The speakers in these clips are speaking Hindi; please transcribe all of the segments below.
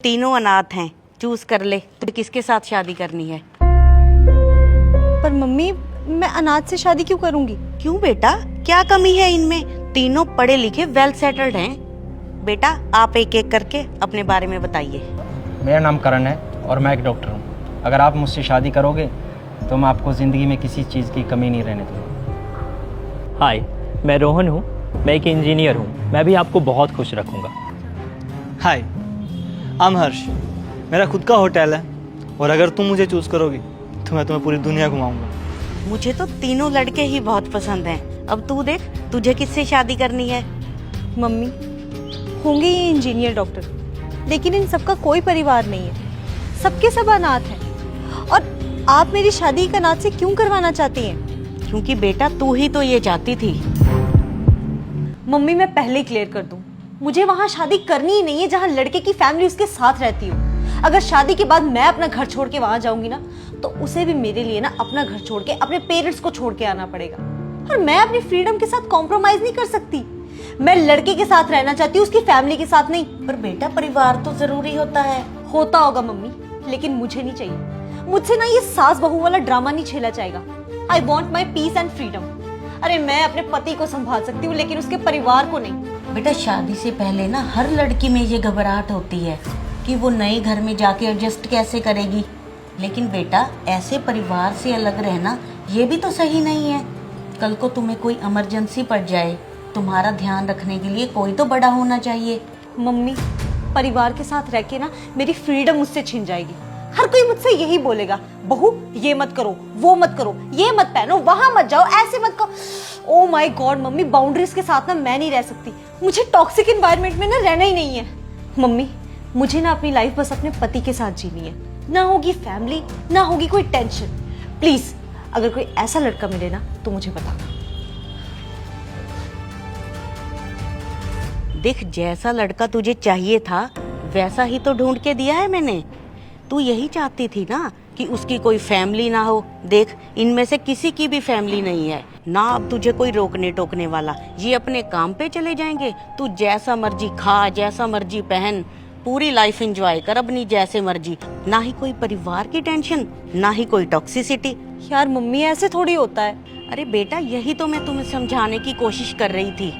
तीनों अनाथ हैं, चूज कर ले तुझे किसके साथ शादी करनी है। पर मम्मी, मैं अनाथ से शादी क्यों करूंगी? क्यों बेटा, क्या कमी है इनमें? तीनों पढ़े लिखे वेल सेटल्ड हैं। बेटा आप एक एक करके अपने बारे में बताइए। मेरा नाम करण है और मैं एक डॉक्टर हूँ। अगर आप मुझसे शादी करोगे तो मैं आपको ज़िंदगी में किसी चीज़ की कमी नहीं रहने दूँगा। हाय, मैं रोहन हूँ, मैं एक इंजीनियर हूँ। मैं भी आपको बहुत खुश रखूँगा। हाय, आई एम हर्ष। मेरा खुद का होटल है और अगर तुम मुझे चूज़ करोगी तो मैं तुम्हें पूरी दुनिया घुमाऊंगा। मुझे तो तीनों लड़के ही बहुत पसंद हैं। अब तू देख तुझे किससे शादी करनी है। मम्मी, होंगे ये इंजीनियर डॉक्टर, लेकिन इन सबका कोई परिवार नहीं है। सबके सब अनाथ हैं। और आप मेरी शादी एक अनाथ से क्यों करवाना चाहती हैं? क्योंकि बेटा तू ही तो ये चाहती थी। मम्मी, मैं पहले ही क्लियर कर दूं, मुझे वहां शादी करनी ही नहीं है जहां लड़के की फैमिली उसके साथ रहती हो। अगर शादी के बाद मैं अपना घर छोड़ के वहां जाऊंगी ना, तो उसे भी मेरे लिए ना अपना घर छोड़ के अपने पेरेंट्स को छोड़ के आना पड़ेगा। और मैं अपनी फ्रीडम के साथ कॉम्प्रोमाइज नहीं कर सकती। मैं लड़के के साथ रहना चाहती हूँ, उसकी फैमिली के साथ नहीं। पर बेटा परिवार तो जरूरी होता है। होता होगा मम्मी, लेकिन मुझे नहीं चाहिए। मुझसे ना ये सास बहू वाला ड्रामा नहीं झेला जाएगा। I want my peace and freedom. अरे मैं अपने पति को संभाल सकती हूँ, लेकिन उसके परिवार को नहीं। बेटा शादी से पहले ना हर लड़की में ये घबराहट होती है कि वो नए घर में जाके एडजस्ट कैसे करेगी। लेकिन बेटा ऐसे परिवार से अलग रहना ये भी तो सही नहीं है। कल को तुम्हें कोई इमरजेंसी पड़ जाए, तुम्हारा ध्यान रखने के लिए कोई तो बड़ा होना चाहिए। मम्मी, परिवार के साथ रह के ना मेरी फ्रीडम मुझसे छिन जाएगी। हर कोई मुझसे यही बोलेगा, बहू ये मत करो, वो मत करो, ये मत पहनो, वहां मत जाओ, ऐसे मत करो। Oh my God mummy, boundaries के साथ ना मैं नहीं रह सकती। मुझे टॉक्सिक एनवायरनमेंट में ना रहना ही नहीं है। मम्मी, मुझे ना अपनी लाइफ बस अपने पति के साथ जीनी है। ना होगी फैमिली, ना होगी कोई टेंशन। प्लीज अगर कोई ऐसा लड़का मिले ना तो मुझे बताना। देख जैसा लड़का तुझे चाहिए था वैसा ही तो ढूंढ के दिया है मैंने। तू यही चाहती थी ना कि उसकी कोई फैमिली ना हो। देख इनमें से किसी की भी फैमिली नहीं है ना। अब तुझे कोई रोकने टोकने वाला, ये अपने काम पे चले जाएंगे। तू जैसा मर्जी खा, जैसा मर्जी पहन, पूरी लाइफ एंजॉय कर अपनी जैसे मर्जी। ना ही कोई परिवार की टेंशन, ना ही कोई टॉक्सिसिटी। यार मम्मी, ऐसे थोड़ी होता है। अरे बेटा यही तो मैं तुम्हें समझाने की कोशिश कर रही थी।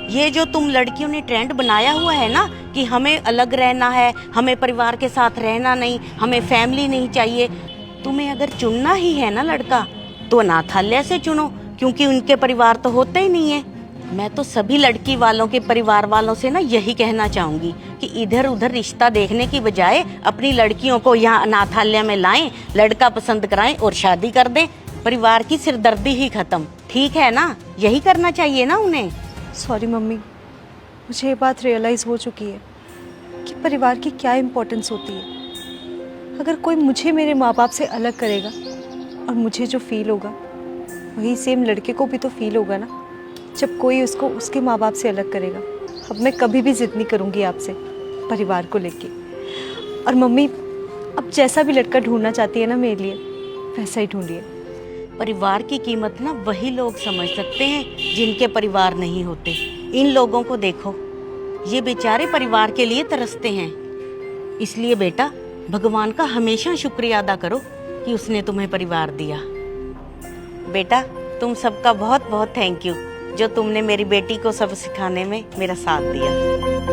ये जो तुम लड़कियों ने ट्रेंड बनाया हुआ है ना कि हमें अलग रहना है, हमें परिवार के साथ रहना नहीं, हमें फैमिली नहीं चाहिए। तुम्हें अगर चुनना ही है ना लड़का तो अनाथालय से चुनो, क्योंकि उनके परिवार तो होते ही नहीं है। मैं तो सभी लड़की वालों के परिवार वालों से ना यही कहना चाहूंगी कि इधर उधर रिश्ता देखने की बजाय अपनी लड़कियों को यहाँ अनाथालय में लाएं, लड़का पसंद कराएं और शादी कर दें। परिवार की सिरदर्दी ही खत्म। ठीक है ना? यही करना चाहिए ना उन्हें। सॉरी मम्मी, मुझे ये बात रियलाइज़ हो चुकी है कि परिवार की क्या इम्पोर्टेंस होती है। अगर कोई मुझे मेरे माँ बाप से अलग करेगा और मुझे जो फील होगा वही सेम लड़के को भी तो फील होगा ना, जब कोई उसको उसके माँ बाप से अलग करेगा। अब मैं कभी भी जिद नहीं करूँगी आपसे परिवार को लेके। और मम्मी, अब जैसा भी लड़का ढूंढना चाहती है ना मेरे लिए, वैसा ही ढूंढिए। परिवार की कीमत ना वही लोग समझ सकते हैं जिनके परिवार नहीं होते। इन लोगों को देखो, ये बेचारे परिवार के लिए तरसते हैं। इसलिए बेटा भगवान का हमेशा शुक्रिया अदा करो कि उसने तुम्हें परिवार दिया। बेटा तुम सबका बहुत बहुत थैंक यू जो तुमने मेरी बेटी को सब सिखाने में मेरा साथ दिया।